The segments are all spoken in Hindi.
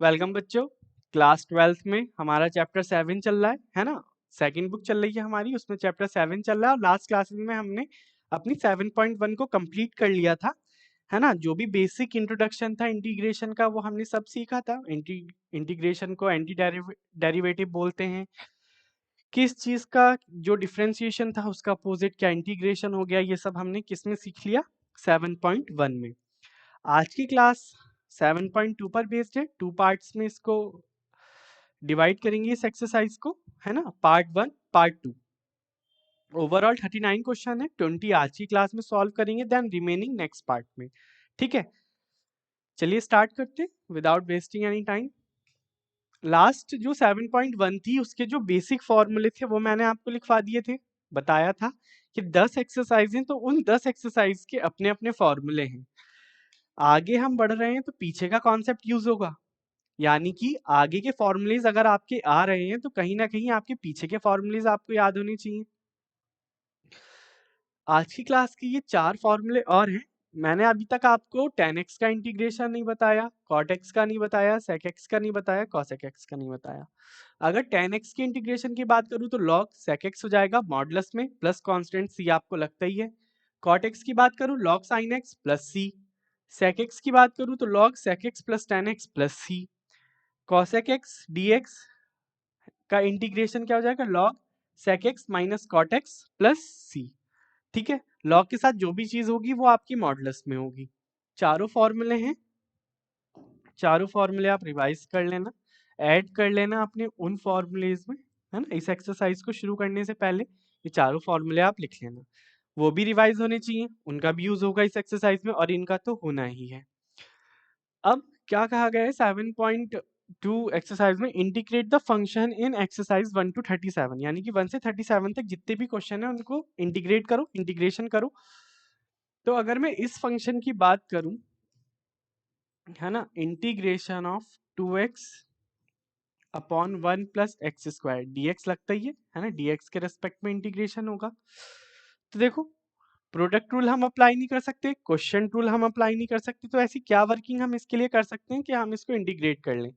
वेलकम बच्चों। क्लास 12th में हमारा चैप्टर 7 चल रहा है ना। सेकंड बुक चल रही है हमारी, उसमें चैप्टर 7 चल रहा है और लास्ट क्लासेस में हमने अपनी 7.1 को कंप्लीट कर लिया था, है ना। जो भी बेसिक इंट्रोडक्शन था इंटीग्रेशन का वो हमने सब सीखा था। इंटीग्रेशन को एंटी डेरिवेटिव बोलते हैं। किस चीज का जो डिफरेंशिएशन था उसका अपोजिट क्या इंटीग्रेशन हो गया, ये सब हमने किस में सीख लिया, 7.1 में। आज की क्लास 7.2 पर बेस्ड है। 2 पार्ट्स में इसको डिवाइड करेंगे इस एक्सरसाइज को, है ना। Part 1 part 2। ओवरऑल 39 क्वेश्चन है, 20 आज की क्लास में सॉल्व करेंगे, देन रिमेनिंग नेक्स्ट पार्ट में। ठीक है, चलिए स्टार्ट करते without wasting any time. Last जो 7.1 थी उसके जो बेसिक फॉर्मूले थे वो मैंने आपको लिखवा दिए थे। बताया था कि 10 एक्सरसाइज हैं तो उन 10 एक्सरसाइज के अपने अपने फॉर्मूले हैं। आगे हम बढ़ रहे हैं तो पीछे का कॉन्सेप्ट यूज होगा, यानी कि आगे के फॉर्मूलेज अगर आपके आ रहे हैं तो कहीं ना कहीं आपके पीछे के फॉर्मूलेज आपको याद होने चाहिए। आज की क्लास के ये 4 फॉर्मूले और हैं। मैंने अभी तक आपको tan x का इंटीग्रेशन नहीं बताया, cot x का नहीं बताया, sec x का नहीं बताया, cos x का नहीं बताया। अगर tan x के इंटीग्रेशन की बात करूं तो log sec x हो जाएगा मॉडुलस में प्लस कांस्टेंट c, आपको लगता ही है। cot x की बात करूं log sin x plus c। sec x की बात करूं तो log sec x plus tan x plus c। cosec x dx का इंटीग्रेशन क्या हो जाएगा, log sec x minus cot x plus c। ठीक है, log के साथ जो भी चीज होगी वो आपकी मॉडुलस में होगी। चारों फॉर्मूले हैं, चारों फॉर्मूले आप रिवाइज कर लेना, ऐड कर लेना अपने उन फॉर्मूलेज में, है ना। इस एक्सरसाइज को शुरू करने से पहले ये चारों फॉर्मूले आप लिख लेना, वो भी रिवाइज होने चाहिए, उनका भी यूज होगा इस एक्सरसाइज में और इनका तो होना ही है। अब क्या कहा गया है 7.2 एक्सरसाइज में, integrate the function in exercise 1 to 37, यानी कि 1 से 37 तक जितने भी क्वेश्चन है उनको इंटीग्रेट करो, इंटीग्रेशन करो। तो अगर मैं इस फंक्शन की बात करूं, है ना, integration of 2x upon 1 plus x square dx लगता ही है ना, dx के रेस्पेक्ट में इंटीग्रेशन होगा। तो देखो, प्रोडक्ट रूल हम अप्लाई नहीं कर सकते, क्वेश्चन रूल हम अप्लाई नहीं कर सकते, तो ऐसी क्या वर्किंग हम इसके लिए कर सकते हैं कि हम इसको इंटीग्रेट कर लें।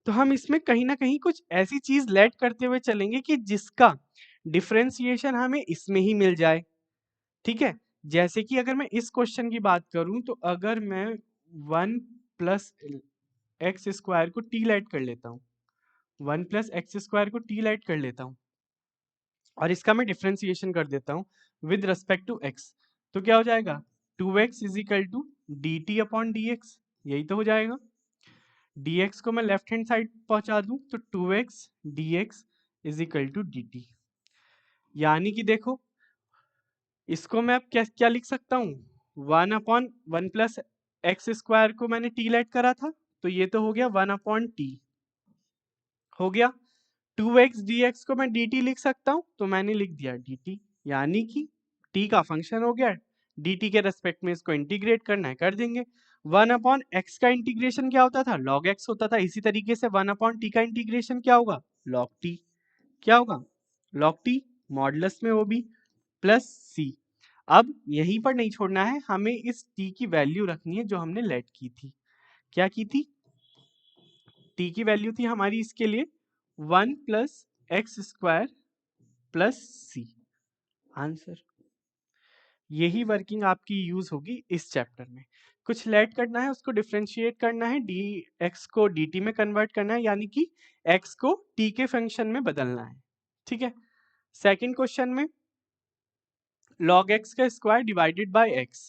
तो हम इसमें कहीं ना कहीं कुछ ऐसी चीज लेट करते हुए चलेंगे कि जिसका डिफरेंशिएशन हमें इसमें ही मिल जाए। ठीक है, जैसे कि अगर मैं इस क्वेश्चन की बात करूं तो अगर मैं 1 प्लस एक्स स्क्वायर को टी लेट कर लेता हूँ, 1 प्लस एक्स स्क्वायर को टी लेट कर लेता हूँ और इसका मैं डिफरेंशिएशन कर देता हूँ विद रिस्पेक्ट टू एक्स, तो क्या हो जाएगा, 2x is equal to d t upon d x, यही तो हो जाएगा। dx को मैं लेफ्ट हैंड साइड पहुंचा दूं तो 2x dx is equal to d t. यानी कि देखो, इसको मैं अब क्या क्या लिख सकता हूँ, 1 अपॉन 1 प्लस एक्स स्क्वायर को मैंने टी लेट करा था तो ये तो हो गया 1 अपॉन टी, हो गया। 2x dx को मैं dt लिख सकता हूँ तो मैंने लिख दिया dt, यानी कि t का फंक्शन हो गया, dt के रेस्पेक्ट में इसको इंटीग्रेट करना है कर देंगे। 1 अपॉन x का इंटीग्रेशन क्या होता था, log x होता था, इसी तरीके से 1 अपॉन t का इंटीग्रेशन क्या होगा, log t। क्या होगा, log t मॉडुलस में वो भी प्लस c। अब यहीं पर नहीं छोड़ना है, हमें इस t की वैल्यू रखनी है जो हमने लेट की थी। क्या की थी, t की वैल्यू थी हमारी इसके लिए 1 plus x square plus c. Answer, यही वर्किंग आपकी यूज होगी इस चैप्टर में। कुछ लेट करना है, उसको डिफरेंशिएट करना है, डी एक्स को डी टी में कन्वर्ट करना है, यानी कि एक्स को टी के फंक्शन में बदलना है। ठीक है, सेकंड क्वेश्चन में log x का स्क्वायर डिवाइडेड बाय x,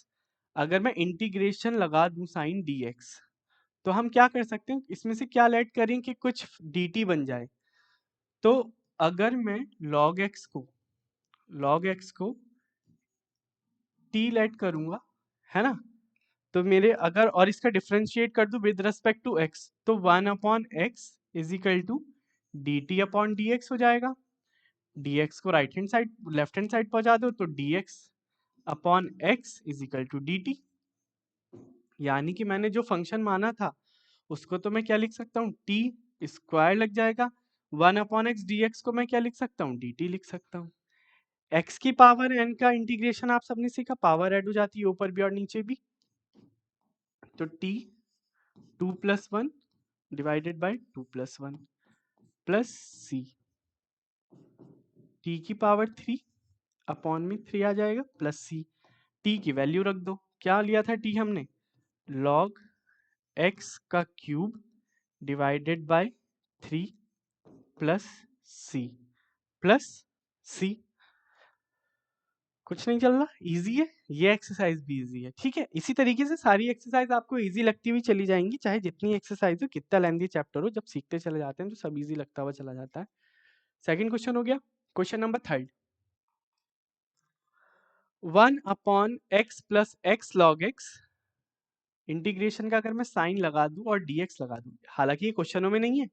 अगर मैं इंटीग्रेशन लगा दूं साइन डी एक्स तो हम क्या कर सकते हैं, इसमें से क्या लेट करें कि कुछ dt बन जाए। तो अगर मैं log x को t लेट करूंगा, है ना, तो मेरे अगर और इसका डिफरेंशिएट कर दूं विद रिस्पेक्ट टू x तो 1 upon x is equal to d t upon d x हो जाएगा। dx को right hand side left hand side पहुंचा दो तो dx upon x is equal to d t. यानी कि मैंने जो फंक्शन माना था उसको तो मैं क्या लिख सकता हूँ, टी स्क्वायर लग जाएगा, 1 अपॉन एक्स डी एक्स को मैं क्या लिख सकता हूँ, डी टी लिख सकता हूँ। x की पावर n का इंटीग्रेशन आप सबने सीखा, पावर ऐड हो जाती है ऊपर भी और नीचे भी, तो t 2 plus 1 divided by 2+1 plus c, t की पावर 3 अपॉन में 3 आ जाएगा प्लस सी, टी की वैल्यू रख दो, क्या लिया था टी हमने, log x का क्यूब डिवाइडेड बाय 3 प्लस सी, कुछ नहीं चल रहा, इजी है, ये एक्सरसाइज भी इजी है। ठीक है, इसी तरीके से सारी एक्सरसाइज आपको इजी लगती हुई चली जाएंगी, चाहे जितनी एक्सरसाइज हो, कितना लेंथी चैप्टर हो, जब सीखते चले जाते हैं तो सब इजी लगता हुआ चला जाता है। सेकंड क्वेश्चन हो गया, question number 3, 1/x plus x log x, integration का अगर मैं साइन लगा दूं और dx लगा दूं, हालांकि ये क्वेश्चनों में नहीं है,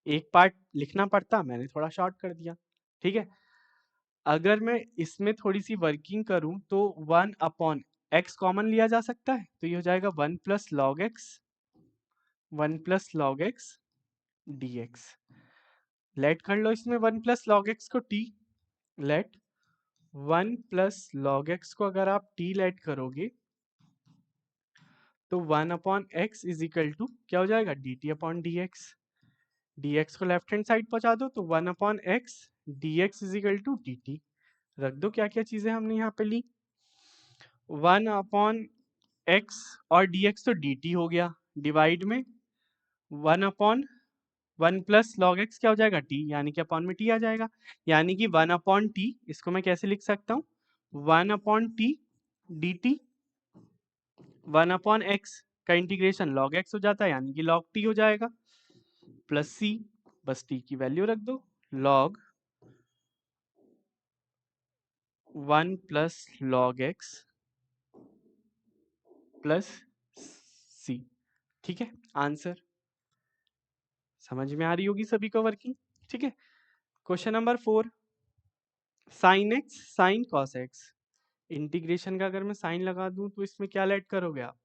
एक पार्ट लिखना पड़ता, मैंने थोड़ा शॉर्ट कर दिया। ठीक है, अगर मैं इसमें थोड़ी सी वर्किंग करूं तो 1/x कॉमन लिया जा सकता है, तो ये हो जाएगा 1 plus log x dx। Let कर लो इसमें 1 प्लस लॉग एक्स को t, let 1 plus log x को अगर आप t लेट करोगे तो 1/x इज इक्वल टू क्या हो जाएगा, dt/dx। dx को लेफ्ट हैंड साइड पहुंचा दो तो 1/x dx is equal to dt। रख दो क्या क्या चीजें हमने यहाँ पे ली, 1/x और dx तो dt हो गया, डिवाइड में 1/1 प्लस लॉग एक्स क्या हो जाएगा t, यानी कि अपॉन में t आ जाएगा, यानी कि 1/t, इसको मैं कैसे लिख सकता हूँ, 1/t dt, 1/x का इंटीग्रेशन log x हो जाता है, यानी कि log t हो जाएगा, प्लस c, बस t की वैल्यू रख दो, log 1 plus log x plus c। ठीक है, आंसर समझ में आ रही होगी सभी को वर्किंग। ठीक है, question number 4, sine x sine cos x, integration का अगर मैं साइन लगा दूं तो इसमें क्या लेट करोगे आप,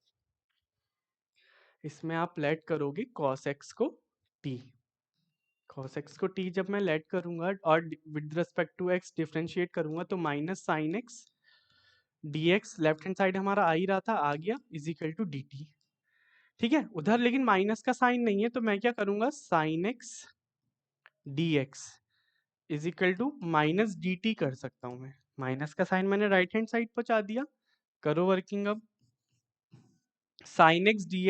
इसमें आप लेट करोगे cos x को t, cos x को t जब मैं लेट करूंगा और with respect to x differentiate करूंगा तो minus sine x dx, left hand side हमारा आ ही रहा था, आ गया, इज इक्वल टू dt। ठीक है, उधर लेकिन माइनस का साइन नहीं है तो मैं क्या करूंगा, sine x dx is equal to minus dt कर सकता हूं मैं, माइनस का साइन मैंने राइट हैंड साइड पहुंचा दिया, करो वर्किंग अब, साइन एक्स डी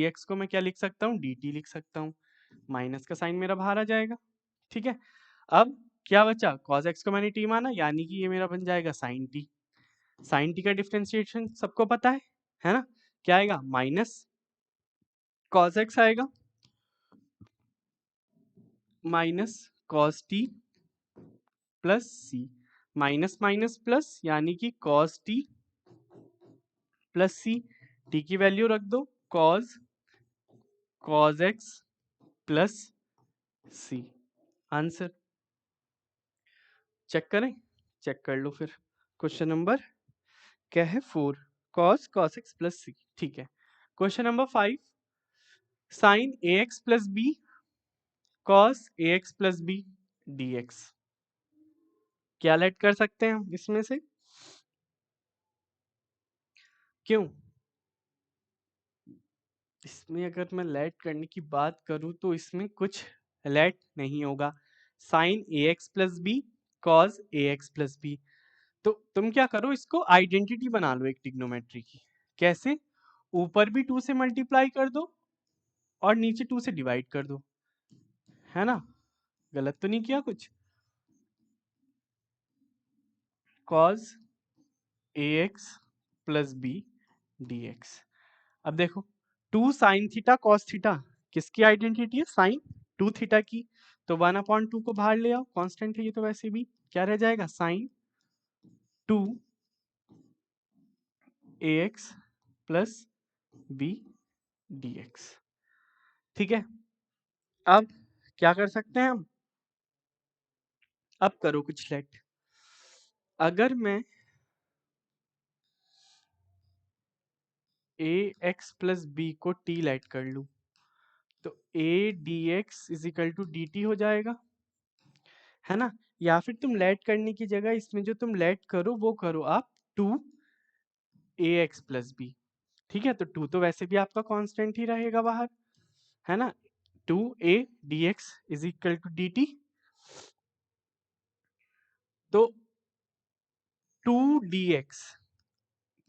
एक्स को मैं क्या लिख सकता हूँ, डी टी लिख सकता हूँ, माइनस का साइन मेरा बाहर आ जाएगा। ठीक है, अब क्या बचा, कॉस एक्स को मैंने टी माना, यानी कि ये मेरा बन जाएगा साइन टी, साइन टी का डिफरेंशिएशन सबको पता है ना, क्या आएगा, माइनस कॉस एक्स आएगा माइनस कॉस टी प्लस सी, माइनस माइनस प्लस, यानी कि cos T plus c, t की वैल्यू रख दो, cos x plus c, answer check करें, चेक कर लो फिर, क्वेश्चन नंबर क्या है, 4, कॉस एक्स प्लस सी। ठीक है, question number 5, sine a x plus b cos a x plus b d x, क्या लेट कर सकते हैं हम इसमें से, क्यों, इसमें अगर मैं लेट करने की बात करूं तो इसमें कुछ लेट नहीं होगा, sign a x plus b cos a x plus B, तो तुम क्या करो, इसको आइडेंटिटी बना लो एक ट्रिग्नोमेट्री की, कैसे, ऊपर भी 2 से मल्टीप्लाई कर दो और नीचे 2 से डिवाइड कर दो, है ना, गलत तो नहीं किया कुछ, cos ax plus b d x. अब देखो 2 साइन थीटा कॉस थीटा किसकी आइडेंटिटी है, साइन 2 थीटा की, तो 1/2 को बाहर ले आओ, कांस्टेंट है ये तो वैसे भी, क्या रह जाएगा, sine 2 ax plus b d x. ठीक है, अब क्या कर सकते हैं हम, अब करो कुछ लेट, अगर मैं ए एक्स प्लस बी को टी लेट कर लूं तो a d x is equal to d t हो जाएगा, है ना, या फिर तुम लेट करने की जगह इसमें जो तुम लेट करो वो करो आप 2 ए एक्स प्लस बी। ठीक है, तो 2 तो वैसे भी आपका कांस्टेंट ही रहेगा बाहर, है ना, 2a dx is equal to dt। तो 2dx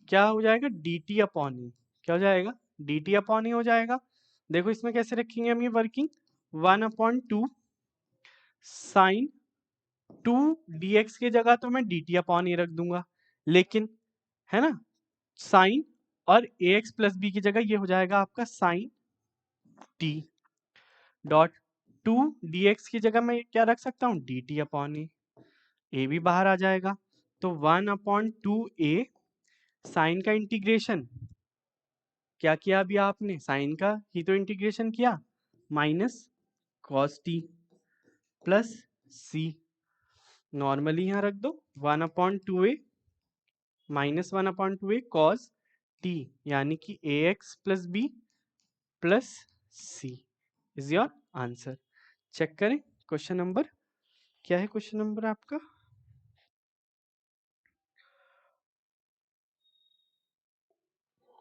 क्या हो जाएगा, dt अपॉन ई। क्या हो जाएगा, dt अपॉन ई हो जाएगा। देखो इसमें कैसे रखेंगे हम ये वर्किंग, 1/2 साइन 2dx की जगह तो मैं dt अपॉन ई रख दूंगा, लेकिन है ना साइन, और ax प्लस बी की जगह ये हो जाएगा आपका साइन t डॉट 2dx की जगह मैं क्या रख सकता हूँ, dt अपॉन ई। ए भी बाहर आ जाएगा, तो 1/2a साइन का इंटीग्रेशन क्या किया अभी आपने, साइन का ही तो इंटीग्रेशन किया, माइनस कॉस टी प्लस सी। नॉर्मली यहाँ रख दो 1/2a minus 1/2a cos T, यानी कि ax plus b plus c is your answer. Check करें क्वेश्चन नंबर क्या है, क्वेश्चन नंबर आपका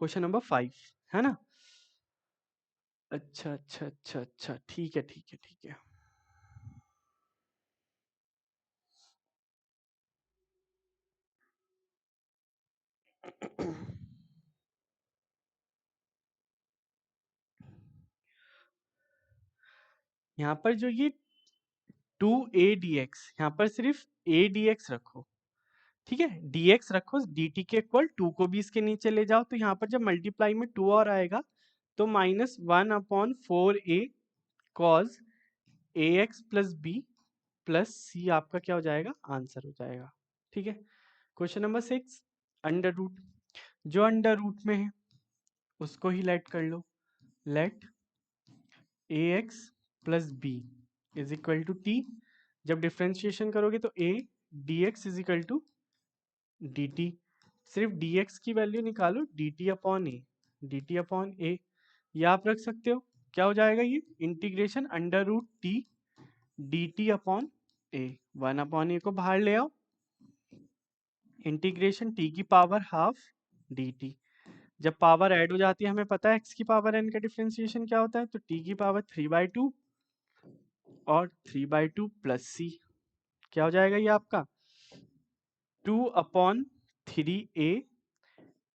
क्वेश्चन नंबर 5 है ना। अच्छा अच्छा अच्छा अच्छा, ठीक है ठीक है ठीक है। यहाँ पर जो ये 2a dx, यहाँ पर सिर्फ a dx रखो, ठीक है, dx रखो, dt के इक्वल 2 को भी इसके नीचे ले जाओ, तो यहाँ पर जब मल्टीप्लाई में 2 और आएगा तो -1/4a cos ax plus b plus c आपका क्या हो जाएगा, आंसर हो जाएगा। ठीक है, क्वेश्चन नंबर 6, अंडर रूट। जो अंडर रूट में है उसको ही लेट कर लो, let ax plus b is equal to t. जब डिफ्रेंशिएशन करोगे तो a dx is equal to dt। सिर्फ dx की वैल्यू निकालो, dt upon a, dt upon a ये आप रख सकते हो। क्या हो जाएगा ये, integration under root t dt upon a, 1/a को बाहर ले आओ, इंटीग्रेशन t की पावर हाफ dt। जब पावर ऐड हो जाती है हमें पता है x की पावर n का डिफरेंशिएशन क्या होता है, तो t की पावर 3/2 और 3/2 प्लस सी। क्या हो जाएगा ये आपका 2/3a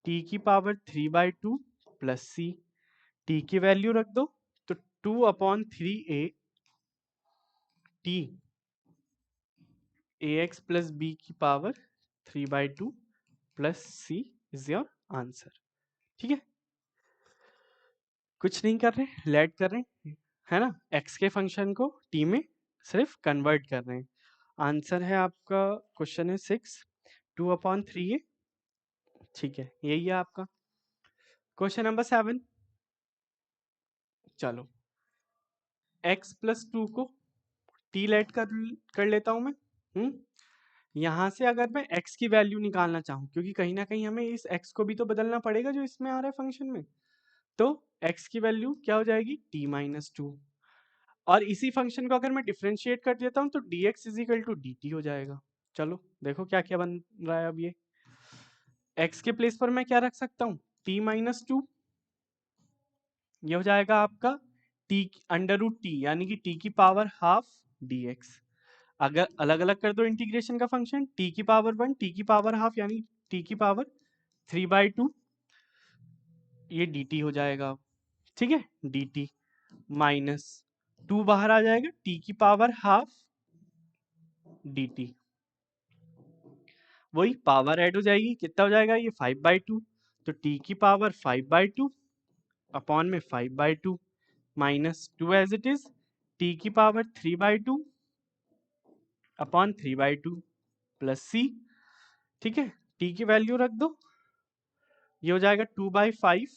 t की पावर 3/2 प्लस सी। t की वैल्यू रख दो, तो 2/3a t ax plus b की power 3/2 plus c is your answer. ठीक है, कुछ नहीं कर रहे, लेट कर रहे हैं, है ना, x के फंक्शन को t में सिर्फ कन्वर्ट कर रहे हैं। आंसर है आपका, क्वेश्चन है 6, 2/3a। ठीक है, यही है आपका क्वेश्चन नंबर 7। चलो x प्लस 2 को t लेट कर लेता हूं मैं। यहाँ से अगर मैं x की वैल्यू निकालना चाहूँ, क्योंकि कहीं ना कहीं हमें इस x को भी तो बदलना पड़ेगा जो इसमें आ रहा है फंक्शन में, तो x की वैल्यू क्या हो जाएगी, t-2। और इसी फंक्शन को अगर मैं डिफरेंशिएट कर देता हूँ तो dx is equal to dt हो जाएगा। चलो देखो क्या क्या बन रहा है अब ये, x के प्लेस पर मैं क्या रख सकता हूँ, t-2, ये हो जाएगा आपका t अंडर रूट टी, यानी कि t की पावर हाफ dx। अगर अलग अलग कर दो इंटीग्रेशन का फंक्शन, t की पावर 1 t की पावर हाफ यानी t की पावर 3/2, ये dt हो जाएगा। ठीक है, dt माइनस 2 बाहर आ जाएगा, t की पावर हाफ dt, वही पावर ऐड हो जाएगी, कितना हो जाएगा ये 5/2, तो t की पावर 5/2 अपॉन में 5/2 minus 2 as it is t की पावर 3/2 अपॉन 3/2 प्लस c। ठीक है, t की वैल्यू रख दो, ये हो जाएगा 2/5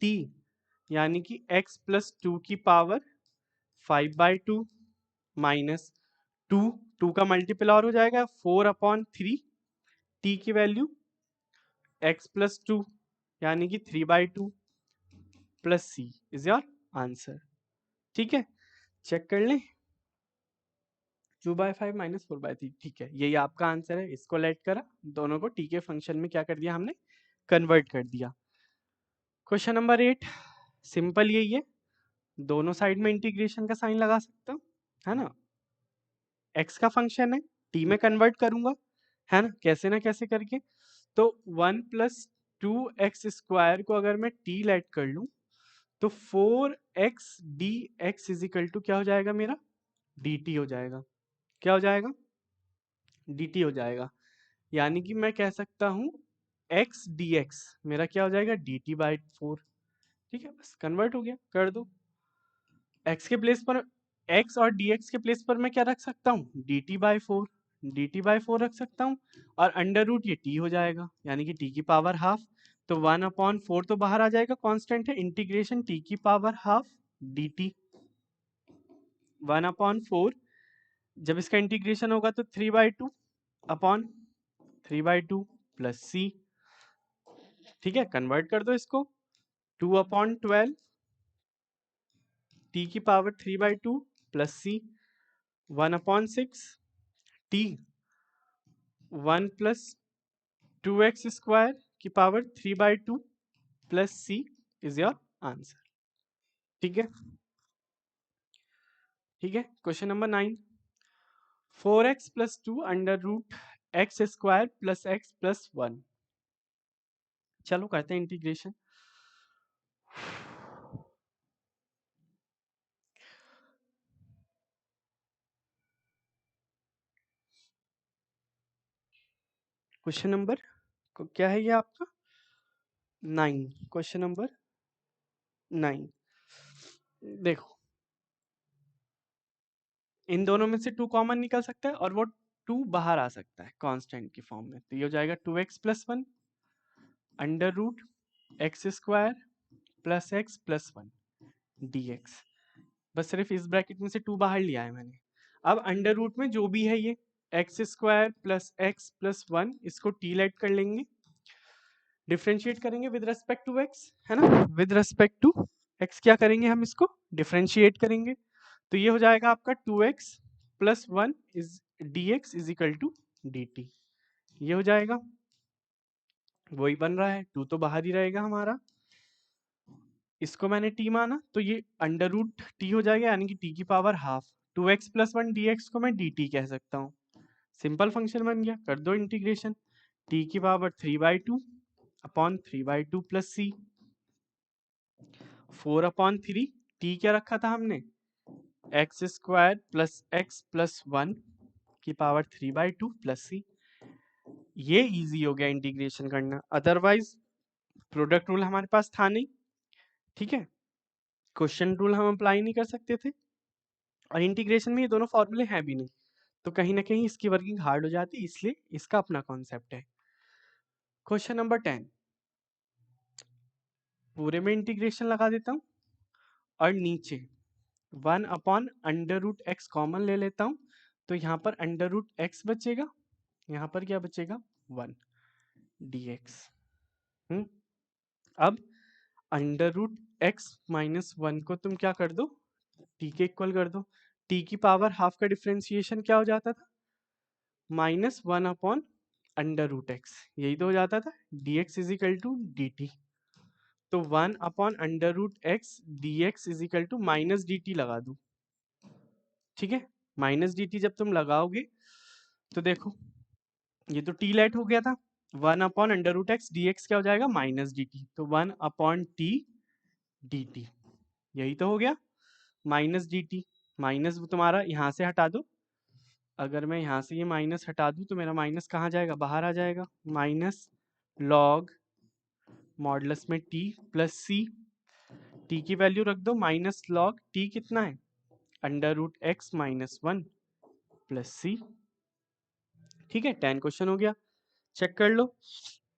t, यानी कि x प्लस 2 की पावर 5/2 माइनस 2, 2 का मल्टीपल और हो जाएगा 4/3 t की वैल्यू x प्लस 2 यानी कि 3/2 plus c is your answer. ठीक है, चेक कर लें, 2/5 माइनस 4/3, ठीक है, यही आपका आंसर है। इसको लेट करा, दोनों को t के फंक्शन में क्या कर दिया हमने, कन्वर्ट कर दिया। क्वेश्चन नंबर 8, सिंपल यही है, दोनों साइड में इंटीग्रेशन का साइन लगा सकता हूँ, है ना। एक्स का फंक्शन है, टी में कन्वर्ट करूंगा, है ना कैसे करके। तो 1 + 2x² को अगर मैं टी लेट कर लूं तो 4x dx is equal to क्या हो जाएगा मेरा, dt हो जाएगा। क्या हो जाएगा, dt हो जाएगा। यानी कि मैं कह सकता हूँ x dx मेरा क्या हो जाएगा, dt/4। ठीक है, बस कन्वर्ट हो गया, कर दो। x के प्लेस पर, x और dx के प्लेस पर मैं क्या रख सकता हूँ, dt/4 रख सकता हूँ। और अंडर रूट ये t हो जाएगा, यानी कि t की पावर हाफ। तो 1/4 तो बाहर आ जाएगा, कांस्टेंट है, इंटीग्रेशन t की पावर हाफ dt। 1/4 जब इसका इंटीग्रेशन होगा तो 3/2 अपॉन 3/2 प्लस c। ठीक है, कन्वर्ट कर दो इसको, 2/12 t की power 3/2 plus c, 1/6 t 1 + 2x² की power 3/2 plus c is your answer. ठीक है, ठीक है। Question number 9, 4x + 2 √x² plus x plus 1। चलो करते हैं इंटीग्रेशन। क्वेश्चन नंबर क्या है ये आपका, 9, क्वेश्चन नंबर 9। देखो, इन दोनों में से 2 कॉमन निकल सकता है और वो 2 बाहर आ सकता है कांस्टेंट की फॉर्म में। तो ये हो जाएगा 2x + 1 √x² plus x plus 1 dx। बस सिर्फ इस ब्रैकेट में से 2 बाहर लिया है मैंने। अब अंडर रूट में जो भी है ये x² प्लस x प्लस 1, इसको t लेट कर लेंगे, डिफ्रेंशिएट करेंगे विद रिस्पेक्ट टू x, है ना। विद रिस्पेक्ट टू x क्या करेंगे, हम इसको डिफ्रेंशिएट करेंगे। तो ये हो जाएगा आपका 2x plus 1 is dx is equal to dt। ये हो जाएगा, वही बन रहा है, 2 तो बाहर ही रहेगा हमारा। इसको मैंने t माना तो ये अंडर रूट t हो जाएगा, यानी कि t की power half. 2x plus 1 dx को मैं dt कह सकता हूँ। सिंपल फंक्शन बन गया, कर दो इंटीग्रेशन, t की power 3/2 upon 3/2 plus c, 4/3 t क्या रखा था हमने, x² प्लस x प्लस 1 की पावर 3/2 प्लस c। ये इजी हो गया इंटीग्रेशन करना, अदरवाइज प्रोडक्ट रूल हमारे पास था नहीं। ठीक है, क्वेश्चन रूल हम अप्लाई नहीं कर सकते थे, और इंटीग्रेशन में ये दोनों फॉर्मूले हैं भी नहीं, तो कहीं ना कहीं इसकी वर्किंग हार्ड हो जाती, इसलिए इसका अपना कॉन्सेप्ट है। क्वेश्चन नंबर 10, पूरे में इंटीग्रेशन लगा देता हूँ और नीचे 1/√x कॉमन ले लेता हूँ, तो यहाँ पर √x बचेगा, यहाँ पर क्या बचेगा, 1 dx। अब √x - 1 को तुम क्या कर दो, t के इक्वल कर दो। t की पावर हाफ का डिफ्रेंसिएशन क्या हो जाता था, -1/√x, यही तो हो जाता था, dx is equal to dt। तो 1/√x dx is equal to -dt लगा दो। ठीक है, -dt जब तुम लगाओगे तो देखो ये तो t लेट हो गया था, 1/√x dx क्या हो जाएगा, -dt। तो 1/t dt, यही तो हो गया, -dt। माइनस तुम्हारा यहाँ से हटा दो, अगर मैं यहाँ से ये माइनस हटा दूँ तो मेरा माइनस कहाँ जाएगा, बाहर आ जाएगा, माइनस लॉग मॉडुलस में t प्लस c, t की वैल्यू रख दो, माइनस लॉग t कितना है, √x - 1 प्लस c। ठीक है, 10 क्वेश्चन हो गया, चेक कर लो।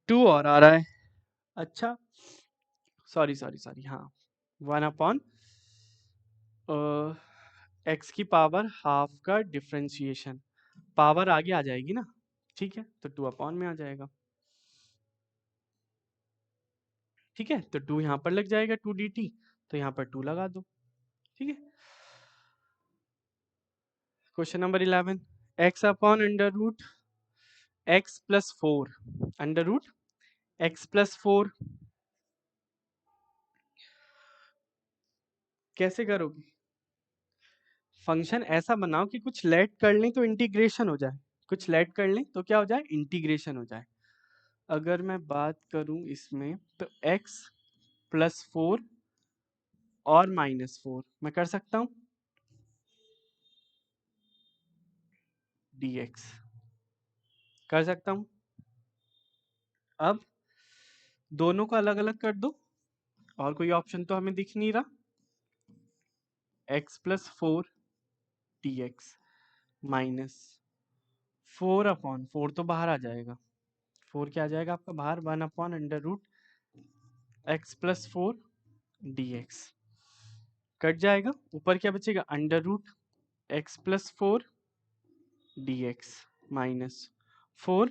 2 और आ रहा है, अच्छा सॉरी हाँ, 1/, x की पावर हाफ का डिफ्रेंशिएशन, पावर आगे आ जाएगी ना, ठीक है, तो 2/, में आ जाएगा। ठीक है, तो 2 यहाँ पर लग जाएगा, 2 dt, तो यहाँ पर 2 लगा दो। ठीक है, question number 11, x/√x plus 4 √x plus 4 कैसे करोगे? फंक्शन ऐसा बनाओ कि कुछ लेट कर लें तो इंटीग्रेशन हो जाए, कुछ लेट कर लें तो क्या हो जाए, इंटीग्रेशन हो जाए। अगर मैं बात करूं इसमें तो x प्लस 4 और -4 मैं कर सकता हूं dx, कर सकता हूं। अब दोनों को अलग अलग कर दो, और कोई ऑप्शन तो हमें दिख नहीं रहा। x प्लस 4 dx माइनस 4/4 तो बाहर आ जाएगा, 4 क्या आ जाएगा आपका बाहर, 1/√x प्लस 4 dx कट जाएगा। ऊपर क्या बचेगा, √x plus 4 dx minus 4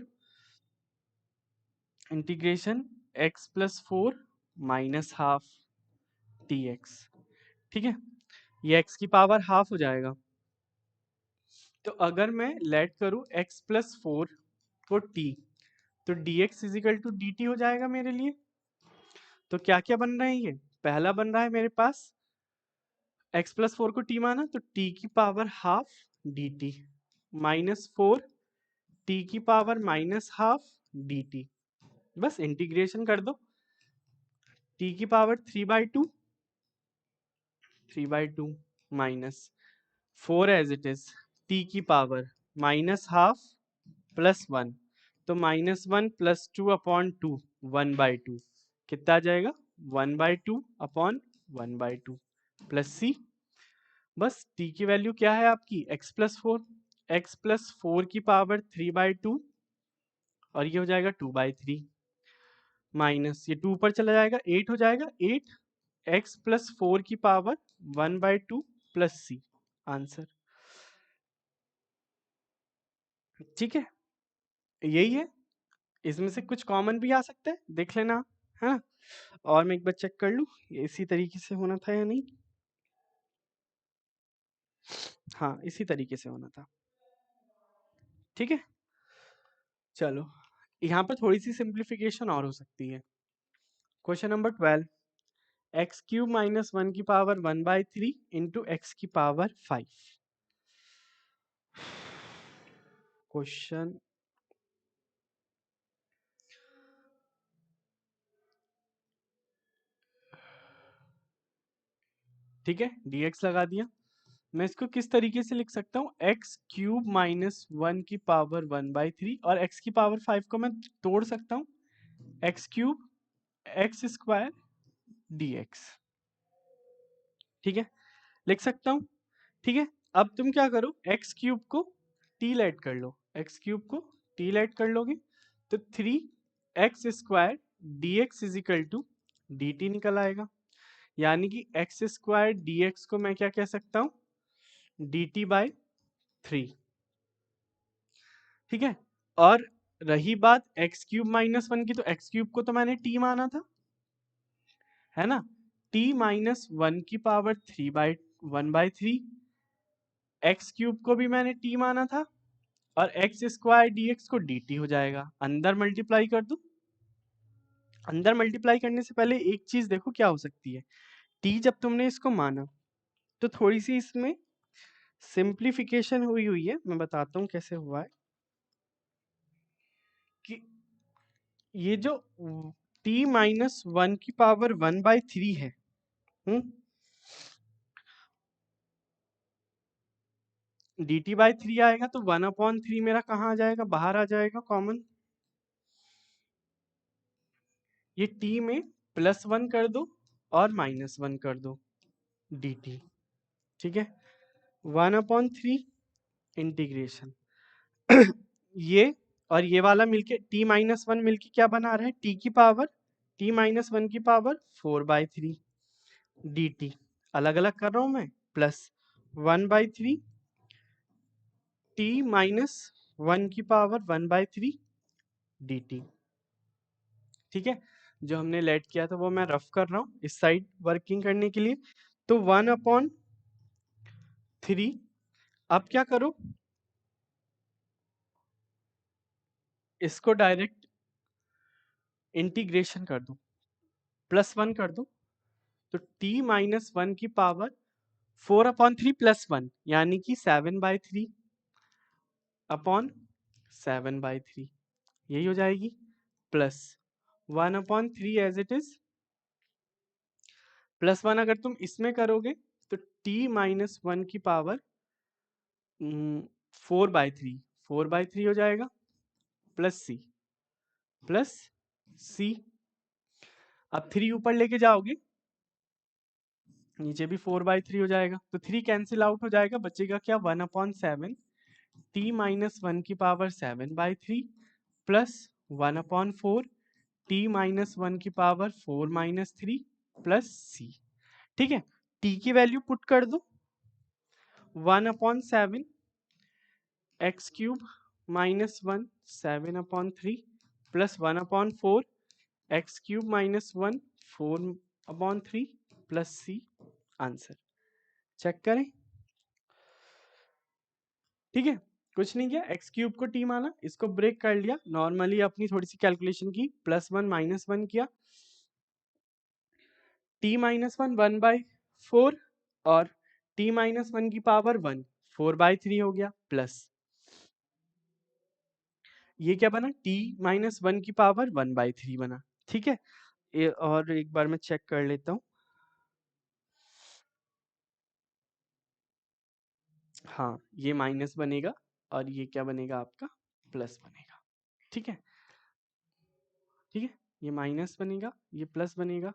integration x plus 4 minus half dx। ठीक है, ये x की पावर हाफ हो जाएगा। तो अगर मैं लेट करूं x प्लस 4 को t, तो dx इजिकल टू dt हो जाएगा मेरे लिए। तो क्या क्या बन रहा है, ये पहला बन रहा है मेरे पास x प्लस 4 को t माना तो t की power half dt minus 4 t की पावर माइनस हाफ dt। बस इंटीग्रेशन कर दो, t की power 3/2 3/2 minus 4 as it is t की पावर माइनस हाफ प्लस 1, तो -1 प्लस 2/2 1/2 कितना आ जाएगा, 1/2 अपॉन 1/2 प्लस c। बस t की वैल्यू क्या है आपकी, x प्लस 4, x प्लस 4 की पावर 3/2 और ये हो जाएगा 2/3 माइनस ये 2 पर चला जाएगा 8 हो जाएगा, 8 x प्लस 4 की पावर 1/2 प्लस c आंसर। ठीक है, यही है। इसमें से कुछ कॉमन भी आ सकता है, देख लेना है ना। और मैं एक बार चेक कर लूँ ये इसी तरीके से होना था या नहीं। हाँ, इसी तरीके से होना था। ठीक है, चलो यहाँ पर थोड़ी सी सिंप्लीफिकेशन और हो सकती है। क्वेश्चन नंबर 12, x³ माइनस 1 की पावर 1/3 इंटू x की पावर 5। क्वेश्चन ठीक है, dx लगा दिया। मैं इसको किस तरीके से लिख सकता हूँ, x³ माइनस 1 की पावर 1/3 और x की पावर 5 को मैं तोड़ सकता हूँ, x³ x² dx। ठीक है, लिख सकता हूँ। ठीक है, अब तुम क्या करो, x³ को t लेट कर लो, x³ को t लेट कर लोगे तो 3x² dx is equal to dt निकल आएगा। यानी कि x² dx को मैं क्या कह सकता हूँ, dt/3। ठीक है, और रही बात x³ माइनस 1 की, तो x³ को तो मैंने t माना था, है ना, t माइनस 1 की पावर 1/3, x³ को भी मैंने t माना था, और x² dx को dt हो जाएगा। अंदर मल्टीप्लाई कर दो, अंदर मल्टीप्लाई करने से पहले एक चीज देखो क्या हो सकती है, t जब तुमने इसको माना तो थोड़ी सी इसमें सिंप्लीफिकेशन हुई हुई है। मैं बताता हूँ कैसे हुआ है कि ये जो t माइनस 1 की पावर 1/3 है, dt/3 आएगा तो 1/3 मेरा कहाँ आ जाएगा, बाहर आ जाएगा कॉमन। ये t में +1 कर दो और -1 कर दो dt। ठीक है, 1/3 इंटीग्रेशन ये और ये वाला मिलके t-1 मिलके क्या बना रहा है, t-1 की पावर 4/3 dt। अलग अलग कर रहा हूं मैं, प्लस 1/3 t-1 की पावर 1/3 dt। ठीक है, जो हमने लेट किया था वो मैं रफ कर रहा हूँ इस साइड वर्किंग करने के लिए। तो 1/3, अब क्या करो, इसको डायरेक्ट इंटीग्रेशन कर दो, +1 कर दो, तो t माइनस 1 की पावर 4/3 प्लस 1 यानी कि 7/3 अपॉन 7/3 यही हो जाएगी, plus 1/3 as it is, plus 1 अगर तुम इसमें करोगे तो t माइनस 1 की पावर 4/3 हो जाएगा, प्लस सी। अब 3 ऊपर लेके जाओगे, नीचे भी 4/3 हो जाएगा, तो 3 कैंसिल आउट हो जाएगा, बचेगा क्या 1/7 t माइनस 1 की पावर 7/3 प्लस 1/4 t माइनस 1 की पावर 4-3 प्लस सी। ठीक है, t की वैल्यू पुट कर दो, 1/7 x cube minus 1 7/3 plus 1/4 x cube minus 1 4/3 plus c. Answer check करें। ठीक है, कुछ नहीं किया, एक्स क्यूब को टी माना, इसको ब्रेक कर लिया, नॉर्मली अपनी थोड़ी सी कैलकुलेशन की, +1 -1 किया, t माइनस 1 1/4 और t माइनस 1 की पावर 1 4/3 हो गया, प्लस ये क्या बना t माइनस 1 की पावर 1/3 बना। ठीक है, और एक बार मैं चेक कर लेता हूँ, हाँ ये माइनस बनेगा और ये क्या बनेगा आपका प्लस बनेगा। ठीक है, ठीक है, ये माइनस बनेगा, ये प्लस बनेगा।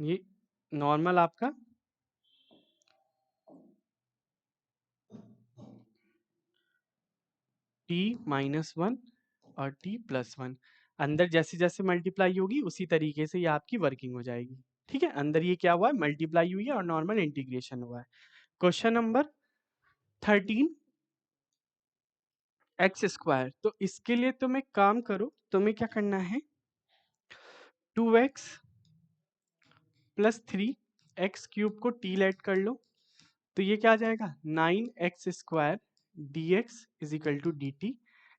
ये नॉर्मल आपका t माइनस 1 और t प्लस 1 अंदर जैसे जैसे मल्टीप्लाई होगी उसी तरीके से ये आपकी वर्किंग हो जाएगी। ठीक है, अंदर ये क्या हुआ है, मल्टीप्लाई हुई है और नॉर्मल इंटीग्रेशन हुआ है। क्वेश्चन नंबर 13 एक्स स्क्वायर, तो इसके लिए तुम एक काम करो, तुम्हें क्या करना है 2x प्लस 3 एक्स क्यूब को t लेट कर लो, तो ये क्या आ जाएगा 9x square dx is equal to dt,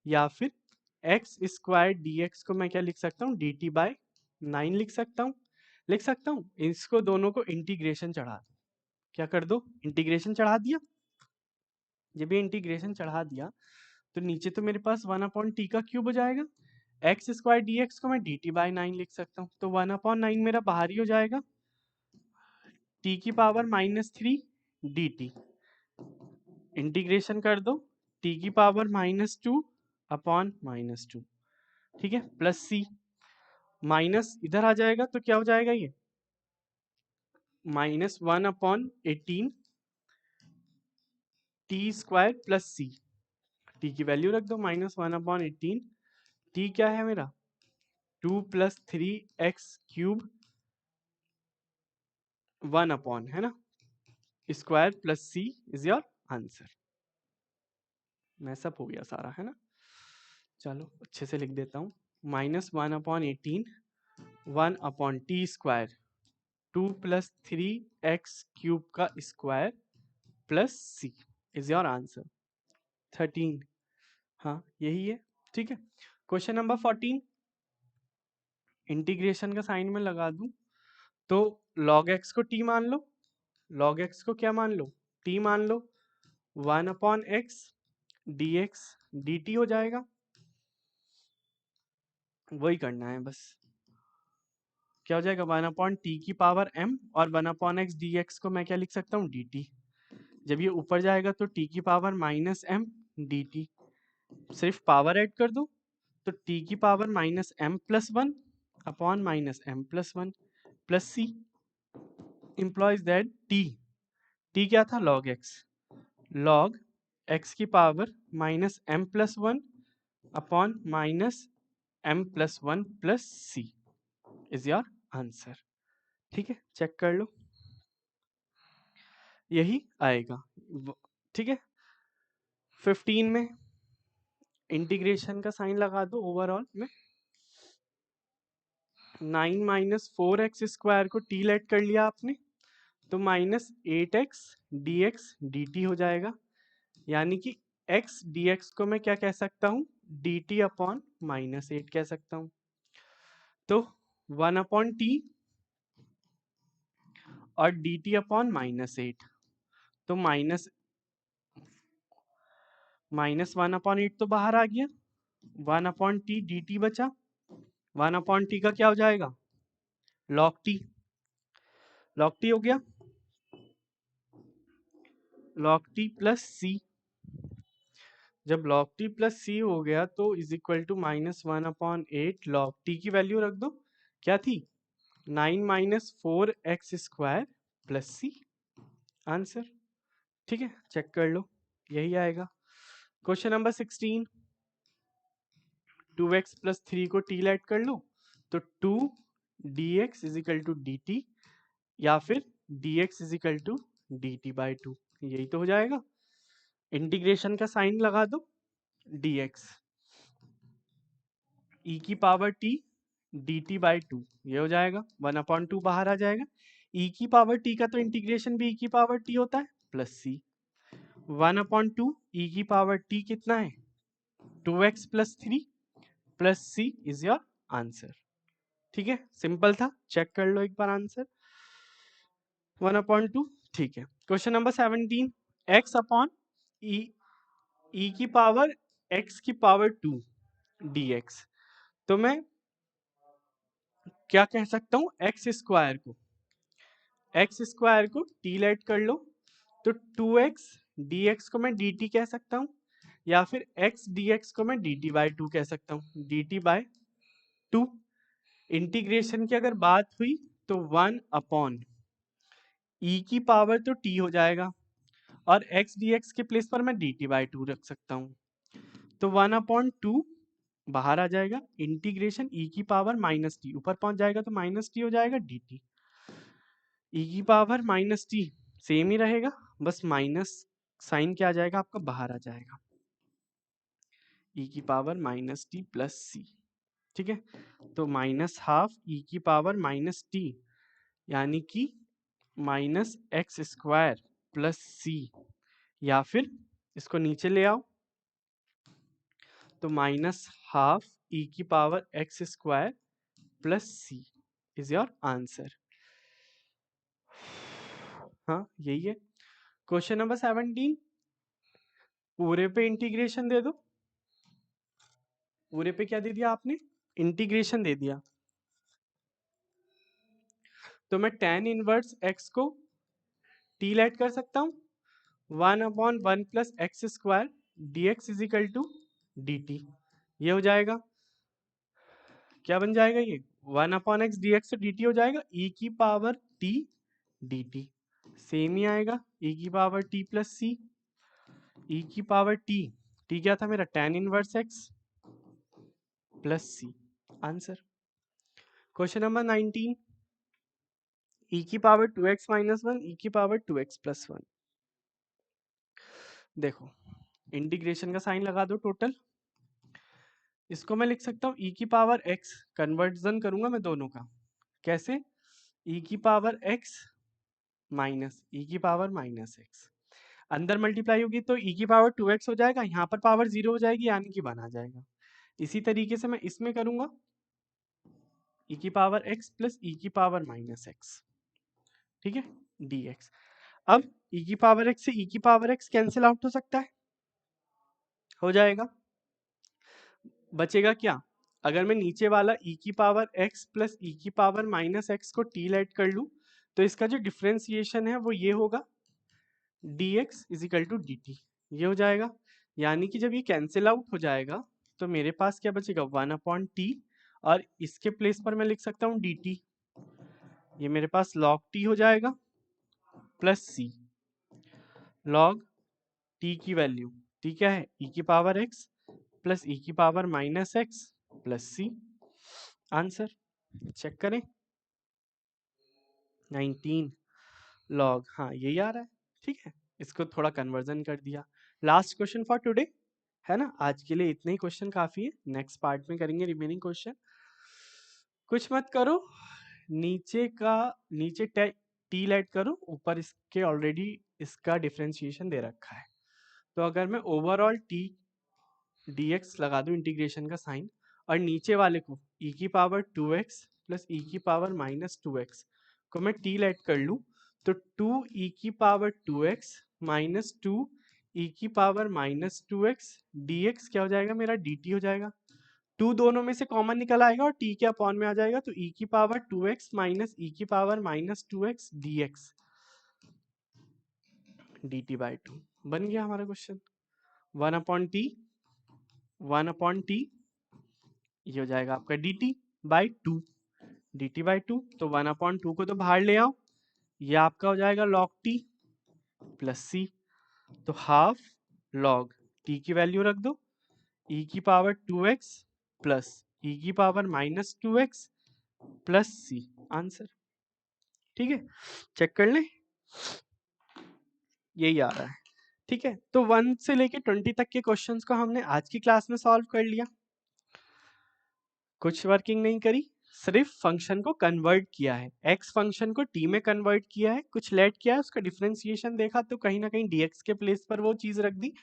या फिर एक्स स्क्वायर dx को मैं क्या लिख सकता हूँ dt बाय 9 लिख सकता हूँ। इसको दोनों को इंटीग्रेशन चढ़ा दो, क्या कर दो इंटीग्रेशन चढ़ा दिया, जब ये इंटीग्रेशन चढ़ा दिया तो नीचे तो मेरे पास 1/t का क्यूब हो जाएगा, एक्स स्क्वायर dx को मैं dt बाय 9 लिख सकता हूँ, तो 1/9 मेरा बाहर ही हो जाएगा, t की पावर -3 dt इंटीग्रेशन कर दो, t की पावर -2 अपॉन -2। ठीक है, प्लस सी, माइनस इधर आ जाएगा तो क्या हो जाएगा ये -1/18 T square plus c, t की वैल्यू रख दो -1/18, टी क्या है मेरा 2 + 3x³ 1 है ना, square plus c is your answer. Mess up हो गया सारा है ना, चलो अच्छे से लिख देता हूँ, -1/18 1/t स्क्वायर 2 + 3x³ का square plus c is your answer 13। हाँ यही है। ठीक है, क्वेश्चन नंबर 14 इंटीग्रेशन का साइन में लगा दूं तो log x को t मान लो, log x को क्या मान लो t मान लो, 1/x dx dt हो जाएगा, वही करना है बस, क्या हो जाएगा 1/t की पावर m और 1/x dx को मैं क्या लिख सकता हूँ dt, जब ये ऊपर जाएगा तो t की पावर -m dt, सिर्फ पावर ऐड कर दो तो t की power -m+1 upon -m+1 plus c implies that t क्या था log x की power -m+1 upon -m+1 plus c is your answer. ठीक है, चेक कर लो, यही आएगा। ठीक है, 15 में इंटीग्रेशन का साइन लगा दो, ओवरऑल में 9 - 4x² को t लेट कर लिया आपने, तो -8x dx dt हो जाएगा, यानी कि एक्स डी एक्स को मैं क्या कह सकता हूँ, डी टी अपॉन -8 कह सकता हूँ। तो 1/t और डी टी अपॉन -8, तो -1/8 तो बाहर आ गया, 1/t डी टी बचा, 1/t का क्या हो जाएगा, log t, log t हो गया, log t प्लस c। जब log t प्लस c हो गया तो is equal to -1/8 log t की वैल्यू रख दो, क्या थी 9 - 4x square plus c, answer. ठीक है, चेक कर लो, यही आएगा। क्वेश्चन नंबर 16, 2x प्लस 3 को t ऐड कर लो, तो 2 dx is equal to dt, या फिर dx is equal to dt/2, यही तो हो जाएगा। इंटीग्रेशन का साइन लगा दो, dx e की पावर t dt/2, ये हो जाएगा, 1/2 बाहर आ जाएगा। e की पावर t का तो इंटीग्रेशन भी e की पावर t होता है, प्लस c, 1/2 e की पावर t कितना है, 2x plus 3 plus c is your answer. ठीक है, सिंपल था, चेक कर लो एक बार आंसर, 1/2। ठीक है, question number 17, x upon e की पावर x की पावर 2 dx, तो मैं क्या कह सकता हूँ, एक्स स्क्वायर को t लेट कर लो, तो 2x dx को मैं dt कह सकता हूँ, या फिर x dx को मैं dt/2 कह सकता हूँ, dt/2। इंटीग्रेशन की अगर बात हुई तो 1/e की पावर तो t हो जाएगा, और x dx के प्लेस पर मैं dt/2 रख सकता हूँ, तो 1/2 बाहर आ जाएगा, इंटीग्रेशन e की पावर -t ऊपर पहुंच जाएगा तो -t हो जाएगा dt, e की पावर -t सेम ही रहेगा, बस माइनस साइन क्या आ जाएगा आपका, बाहर आ जाएगा, e की पावर -t प्लस c। ठीक है, तो -12 e की पावर -t, यानी कि -x² प्लस c, या फिर इसको नीचे ले आओ, तो -12 e की power x² plus c is your answer. हाँ, यही है। क्वेश्चन नंबर 17, पूरे पे इंटीग्रेशन दे दो, पूरे पे क्या दे दिया आपने, इंटीग्रेशन दे दिया, तो मैं tan इनवर्स x को t लेट कर सकता हूँ, 1/1 plus x² dx is equal to dt, ये हो जाएगा, क्या बन जाएगा ये, 1/x dx तो dt हो जाएगा, e की पावर t dt, सेम ही आएगा, e की power t plus c, e की पावर t क्या था मेरा, tan inverse x plus c, answer. Question number 19, e की पावर 2x माइनस 1 e की पावर 2x प्लस 1, देखो इंटीग्रेशन का साइन लगा दो टोटल, इसको मैं लिख सकता हूँ e की पावर x, कन्वर्जन करूंगा मैं दोनों का, कैसे, e की पावर x माइनस e की पावर -x, अंदर मल्टीप्लाई होगी तो e की पावर 2x हो जाएगा, यहाँ पर पावर 0 हो जाएगी, यानी कि 1 आ जाएगा। इसी तरीके से मैं इसमें करूंगा, e की पावर x प्लस e की पावर -x, ठीक है, dx। अब e की पावर x से e की पावर x कैंसिल आउट हो सकता है, हो जाएगा, बचेगा क्या, अगर मैं नीचे वाला e की पावर x प्लस e की पावर -x को t लेट कर लूं, तो इसका जो डिफ्रेंसिएशन है वो ये होगा, dx is equal to dt, ये हो जाएगा, यानी कि जब ये कैंसिल आउट हो जाएगा तो मेरे पास क्या बचेगा, 1/t, और इसके प्लेस पर मैं लिख सकता हूँ dt, ये मेरे पास log t हो जाएगा प्लस c, log t की वैल्यू, t क्या है, e की पावर x प्लस e की power -x plus c, answer. Check करें, 19 log, हाँ यही आ रहा है, ठीक है, इसको थोड़ा कन्वर्जन कर दिया। लास्ट क्वेश्चन फॉर टुडे, है ना, आज के लिए इतने ही क्वेश्चन काफी है, नेक्स्ट पार्ट में करेंगे रिमेनिंग क्वेश्चन। कुछ मत करो, नीचे टी लेट करो, ऊपर इसके ऑलरेडी इसका डिफरेंशिएशन दे रखा है, तो अगर मैं ओवरऑल टी dx लगा दूं इंटीग्रेशन का साइन, और नीचे वाले को e की पावर 2x प्लस e की पावर माइनस 2x को मैं t लेट कर लूं, तो 2e की पावर 2x माइनस 2 e की पावर माइनस 2x dx क्या हो जाएगा मेरा dt हो जाएगा। 2 दोनों में से कॉमन निकल आएगा और t के अपॉन में आ जाएगा, तो e की पावर 2x माइनस e की power minus 2x dx dt by 2 बन गया हमारा क्वेश्चन। 1/t ये हो जाएगा आपका dt बाई 2, dt बाई 2, तो 1/2 को तो बाहर ले आओ, ये आपका हो जाएगा log t प्लस c, तो हाफ log t की वैल्यू रख दो, e की पावर 2x प्लस e की power minus 2x plus c, answer. ठीक है, चेक कर लें, यही आ रहा है। ठीक है, तो 1 से लेके 20 तक के क्वेश्चंस को हमने आज की क्लास में सॉल्व कर लिया। कुछ वर्किंग नहीं करी, सिर्फ फंक्शन को कन्वर्ट किया है, एक्स फंक्शन को टी में कन्वर्ट किया है, कुछ लेट किया है, उसका डिफरेंशिएशन देखा तो कहीं ना कहीं डीएक्स के प्लेस पर वो चीज रख दी,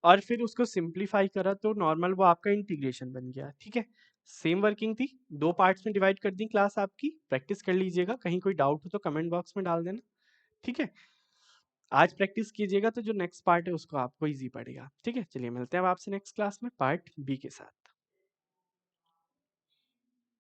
और फिर उसको सिंप्लीफाई करा तो नॉर्मल वो आपका इंटीग्रेशन बन गया। ठीक है, सेम वर्किंग थी, 2 पार्ट्स में डिवाइड कर दी क्लास आपकी, प्रैक्टिस कर लीजिएगा, कहीं कोई डाउट हो तो कमेंट बॉक्स में डाल देना। ठीक है, आज प्रैक्टिस कीजिएगा तो जो नेक्स्ट पार्ट है उसको आपको इजी पड़ेगा। ठीक है, चलिए मिलते हैं अब आपसे नेक्स्ट क्लास में पार्ट बी के साथ।